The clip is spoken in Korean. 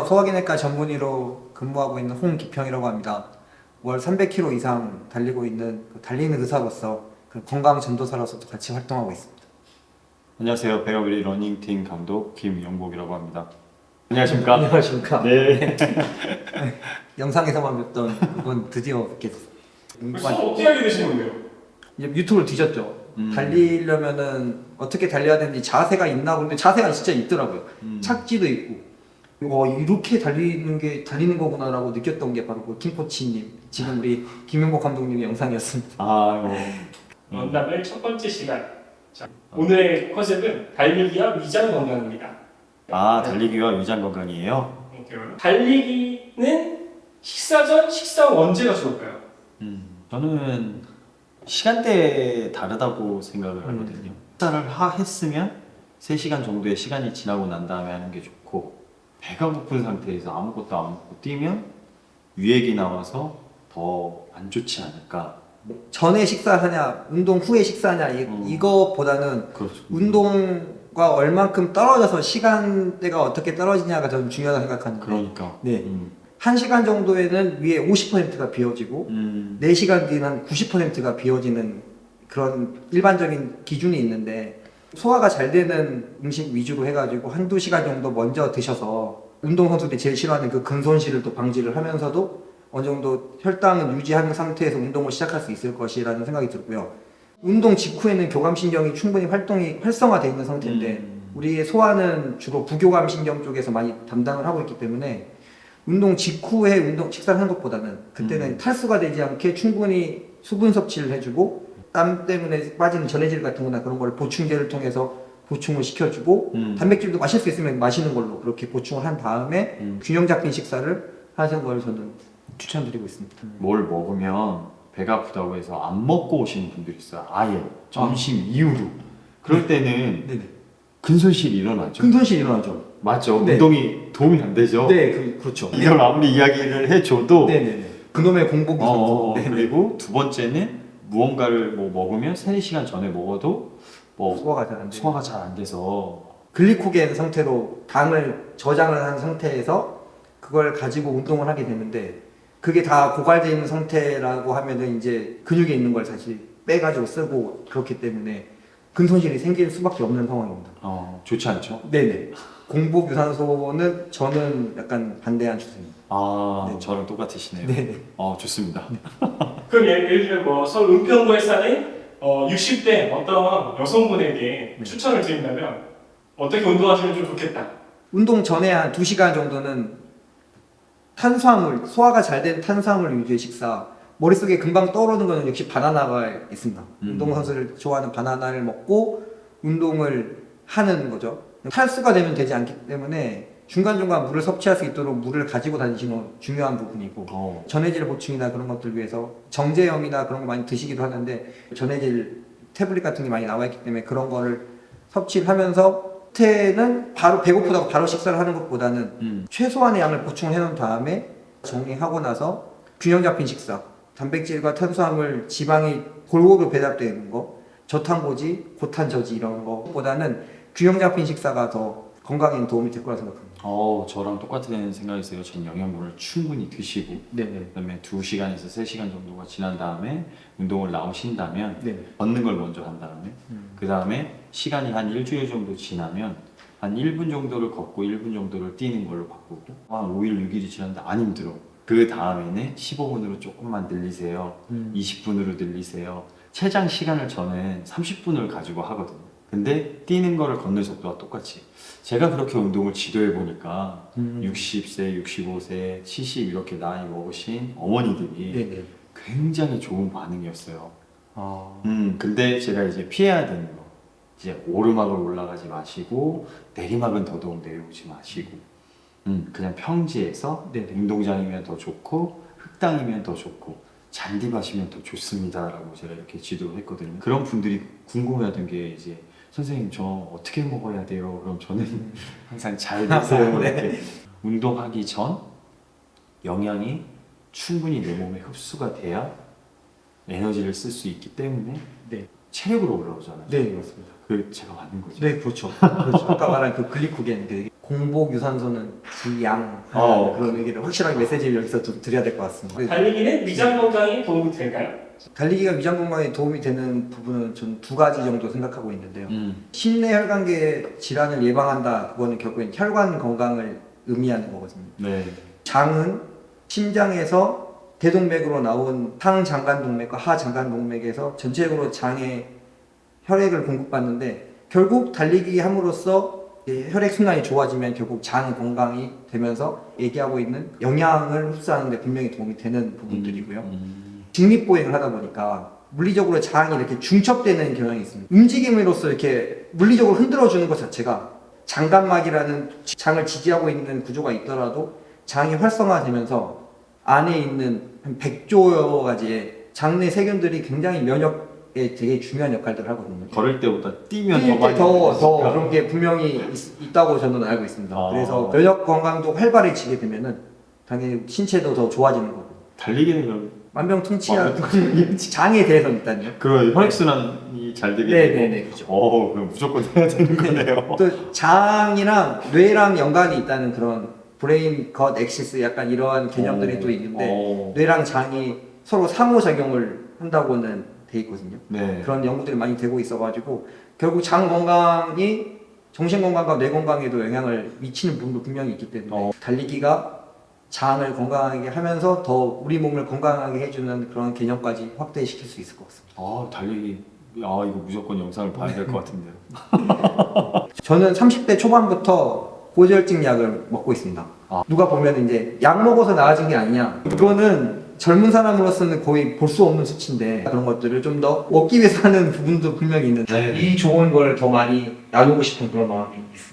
소화기내과 전문의로 근무하고 있는 홍기평이라고 합니다. 월 300km 이상 달리고 있는 달리는 의사로서 건강 전도사로서도 같이 활동하고 있습니다. 안녕하세요. 베어빌리 러닝팀 감독 김영복이라고 합니다. 안녕하십니까? 안녕하십니까? 네. 영상에서만 뵙던 그분 드디어 뵙게 됐습니다. 그래서 어떻게 알게 되신 건데요? 이제 유튜브를 뒤졌죠. 달리려면은 어떻게 달려야 되는지 자세가 있나 보는데 자세가 진짜 있더라고요. 착지도 있고 이렇게 달리는 거구나라고 느꼈던 게 바로 그 김코치님, 지금 우리 김영복 감독님의 영상이었습니다. 원담의 첫 번째 시간. 자, 오늘의 컨셉은 달리기와 위장 건강입니다. 달리기와 위장 건강이에요? 달리기는 식사 전, 식사 후 언제가 좋을까요? 저는 시간대에 다르다고 생각을 하거든요. 식사를 했으면 3시간 정도의 시간이 지나고 난 다음에 하는 게 좋고, 배가 고픈 상태에서 아무것도 안 먹고 뛰면 유액이 나와서 더 안 좋지 않을까. 전에 식사하냐, 운동 후에 식사하냐 이거보다는 그렇죠. 운동과 얼만큼 떨어져서 시간대가 어떻게 떨어지냐가 저는 중요하다고 생각하는데 그러니까. 네. 1시간 정도에는 위에 50%가 비워지고 4시간 뒤에는 한 90%가 비워지는 그런 일반적인 기준이 있는데, 소화가 잘 되는 음식 위주로 해가지고 한두 시간 정도 먼저 드셔서 운동선수들이 제일 싫어하는 그 근손실을 또 방지를 하면서도 어느 정도 혈당을 유지하는 상태에서 운동을 시작할 수 있을 것이라는 생각이 들고요. 운동 직후에는 교감신경이 충분히 활성화되어 있는 상태인데 우리의 소화는 주로 부교감신경 쪽에서 많이 담당을 하고 있기 때문에 운동 직후에 식사를 하는 것보다는 그때는 탈수가 되지 않게 충분히 수분 섭취를 해주고 땀 때문에 빠지는 전해질 같은 거나 그런 걸 보충제를 통해서 보충을 시켜주고 단백질도 마실 수 있으면 마시는 걸로 그렇게 보충을 한 다음에 균형 잡힌 식사를 하는 걸 저는 추천드리고 있습니다. 뭘 먹으면 배가 아프다고 해서 안 먹고 오시는 분들이 있어요. 아예 점심 이후로. 그럴 때는 네네. 근손실이 일어나죠. 근손실이 일어나죠. 맞죠. 네. 운동이 도움이 안 되죠. 네, 그렇죠. 이걸 아무리 이야기를 해줘도 네네네. 그놈의 공복 유산소. 네네. 그리고 두 번째는 무언가를 먹으면 3-4시간 전에 먹어도 소화가 잘 안 돼요. 소화가 잘 안 돼서 글리코겐 상태로 당을 저장을 한 상태에서 그걸 가지고 운동을 하게 되는데, 그게 다 고갈되어 있는 상태라고 하면은 이제 근육에 있는 걸 다시 빼가지고 쓰고 그렇기 때문에 근손실이 생길 수밖에 없는 상황입니다. 좋지 않죠. 네네. 공복 유산소는 저는 약간 반대한 추세입니다. 네. 저랑 똑같으시네요. 네네. 좋습니다. 그럼 예를 들어 서울 은평구에 사는 60대 어떤 여성분에게 추천을 드린다면 어떻게 운동하시면 좀 좋겠다. 운동 전에 한 2시간 정도는 탄수화물, 소화가 잘 된 탄수화물 위주의 식사, 머릿속에 금방 떠오르는 거는 역시 바나나가 있습니다. 운동선수를 좋아하는 바나나를 먹고 운동을 하는 거죠. 탈수가 되면 되지 않기 때문에 중간중간 물을 섭취할 수 있도록 물을 가지고 다니시는 건 중요한 부분이고, 전해질 보충이나 그런 것들 위해서 정제염이나 그런 거 많이 드시기도 하는데 전해질 태블릿 같은 게 많이 나와 있기 때문에 그런 거를 섭취를 하면서 때는 바로 배고프다고 바로 식사를 하는 것보다는 최소한의 양을 보충을 해놓은 다음에 정리하고 나서 균형 잡힌 식사, 단백질과 탄수화물, 지방이 골고루 배합되는 거, 저탄고지, 고탄저지 이런 거보다는 균형 잡힌 식사가 더 건강에 도움이 될 거라 생각합니다. 저랑 똑같은 생각이세요. 전 영양분을 충분히 드시고 네네. 그다음에 2시간에서 3시간 정도가 지난 다음에 운동을 나오신다면 네. 걷는 걸 먼저 한 다음에 그 다음에 시간이 한 일주일 정도 지나면 한 1분 정도를 걷고 1분 정도를 뛰는 걸로 바꾸고, 한 5일 6일이 지났는데 안 힘들어. 그 다음에는 15분으로 조금만 늘리세요. 20분으로 늘리세요. 최장 시간을 저는 30분을 가지고 하거든요. 근데 뛰는 거를 걷는 속도와 똑같이 제가 그렇게 운동을 지도해 보니까 60세, 65세, 70 이렇게 나이 먹으신 어머니들이 네네. 굉장히 좋은 반응이었어요. 근데 제가 이제 피해야 되는 거, 이제 오르막을 올라가지 마시고 내리막은 더더욱 내려오지 마시고 그냥 평지에서 네네. 운동장이면 더 좋고 흙땅이면 더 좋고 잔디밭이면 더 좋습니다 라고 제가 이렇게 지도를 했거든요. 그런 분들이 궁금해하던 게 이제 선생님 저 어떻게 먹어야 돼요? 그럼 저는 항상 잘 드세요. 네. 이렇게. 운동하기 전 영양이 충분히 내 몸에 흡수가 돼야 에너지를 쓸 수 있기 때문에 네. 체력으로 올라오잖아요. 네, 맞습니다. 그 제가 맞는 거죠. 네, 그렇죠. 그렇죠. 아까 말한 그 글리코겐, 공복 유산소는 지양 그런 얘기를 확실하게 메시지를 여기서 좀 드려야 될 것 같습니다. 달리기는 위장 건강에 도움이 될까요? 달리기가 위장 건강에 도움이 되는 부분은 전 두 가지 정도 생각하고 있는데요. 심내 혈관계 질환을 예방한다. 그거는 결국엔 혈관 건강을 의미하는 거거든요. 네. 장은 심장에서 대동맥으로 나온 상장관동맥과 하장관동맥에서 전체적으로 장에 혈액을 공급받는데 결국 달리기 함으로써 혈액 순환이 좋아지면 결국 장 건강이 되면서 얘기하고 있는 영양을 흡수하는 데 분명히 도움이 되는 부분들이고요. 직립보행을 하다 보니까 물리적으로 장이 이렇게 중첩되는 경향이 있습니다. 움직임으로써 이렇게 물리적으로 흔들어주는 것 자체가 장관막이라는 장을 지지하고 있는 구조가 있더라도 장이 활성화되면서 안에 있는 한 100조 가지의 장내 세균들이 굉장히 면역에 되게 중요한 역할들을 하거든요. 걸을 때보다 뛰면 뛸 더 많이 때 더 그런 게 분명히 있다고 저는 알고 있습니다. 그래서 면역 건강도 활발해지게 되면은 당연히 신체도 더 좋아지는 거고. 달리기는 그럼 만병통치약 장에 대해서는 일단요. 그 혈액순환이 잘 되게 네네네 그죠. 그럼 무조건 해야 되는 거네요. 또 장이랑 뇌랑 연관이 있다는 그런 브레인 겉 엑시스 약간 이러한 개념들이 또 있는데 뇌랑 장이 서로 상호작용을 한다고는 돼 있거든요. 네. 그런 연구들이 많이 되고 있어가지고 결국 장 건강이 정신 건강과 뇌 건강에도 영향을 미치는 부분도 분명히 있기 때문에 달리기가 장을 건강하게 하면서 더 우리 몸을 건강하게 해주는 그런 개념까지 확대시킬 수 있을 것 같습니다. 달리기 이거 무조건 영상을 봐야 될 것 같은데요. 저는 30대 초반부터 고지혈증 약을 먹고 있습니다. 누가 보면 이제 약 먹어서 나아진 게 아니냐. 이거는 젊은 사람으로서는 거의 볼 수 없는 수치인데 그런 것들을 좀 더 얻기 위해서 하는 부분도 분명히 있는데 이 좋은 걸 더 많이 나누고 싶은 그런 마음이 있습니다.